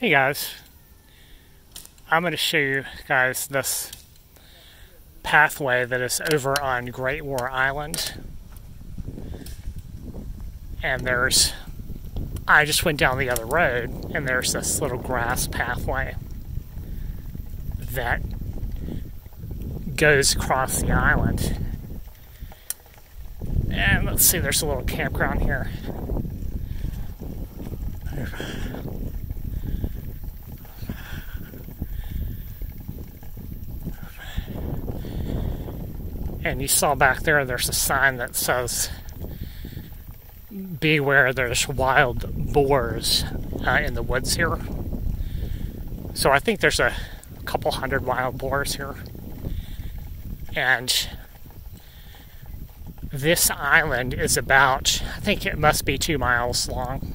Hey guys, I'm going to show you guys this pathway that is over on Great War Island. And I just went down the other road and there's this little grass pathway that goes across the island. And let's see, there's a little campground here. And you saw back there's a sign that says, beware, there's wild boars in the woods here. So I think there's a couple hundred wild boars here. And this island is about, I think it must be 2 miles long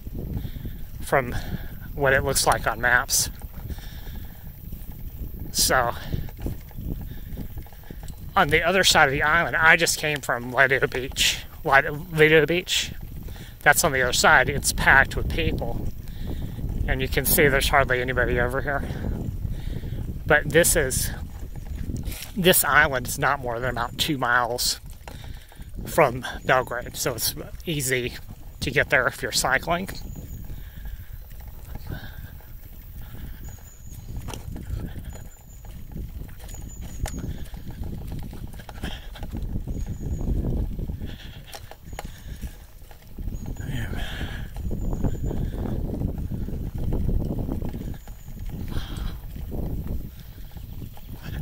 from what it looks like on maps. So on the other side of the island, I just came from Lido Beach. Lido Beach. That's on the other side. It's packed with people. And you can see there's hardly anybody over here. But this island is not more than about 2 miles from Belgrade. So it's easy to get there if you're cycling.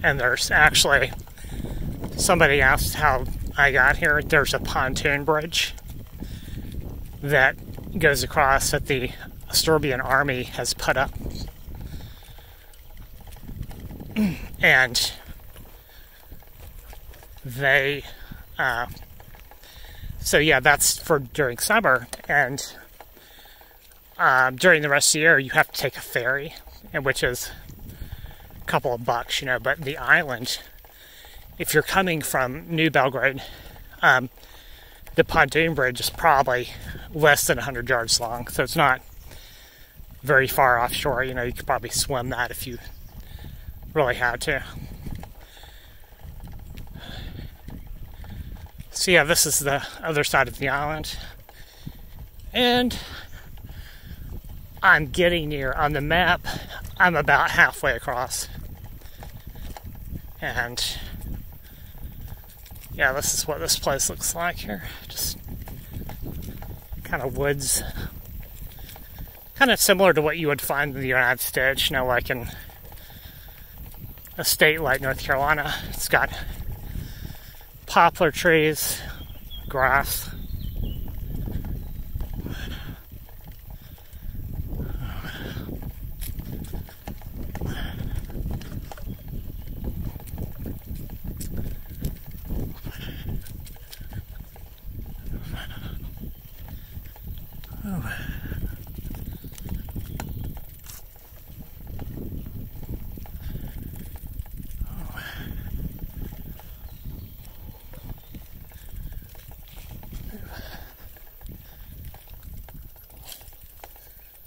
And there's actually, somebody asked how I got here. There's a pontoon bridge that goes across that the Serbian army has put up. And so yeah, that's for during summer. And during the rest of the year, you have to take a ferry, which is couple of bucks, but the island, if you're coming from New Belgrade, the pontoon bridge is probably less than 100 yards long, so it's not very far offshore. You could probably swim that if you really had to. So yeah, this is the other side of the island, and I'm getting near, on the map, I'm about halfway across. And yeah, this is what this place looks like here. Just kind of woods. Kind of similar to what you would find in the United States, like in a state like North Carolina. It's got poplar trees, grass.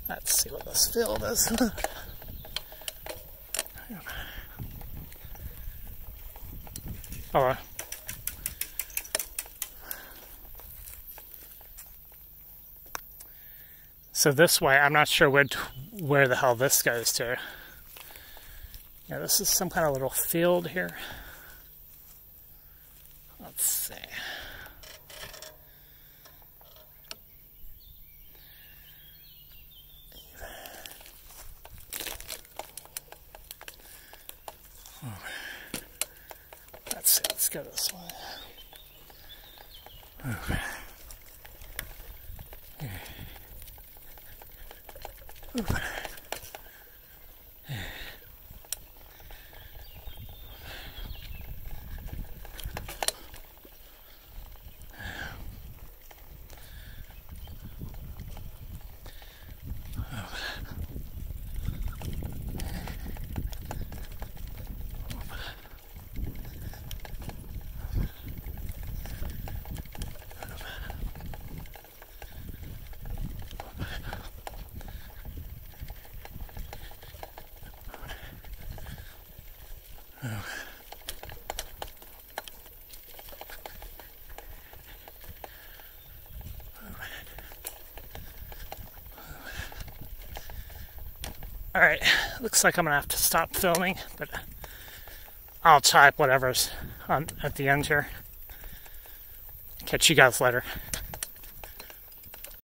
Let's see what this field is. Oh. So this way, I'm not sure where the hell this goes to. Yeah, this is some kind of little field here. Let's see. Let's go this way. Okay. Okay. Alright, looks like I'm gonna have to stop filming, but I'll type whatever's on at the end here. Catch you guys later.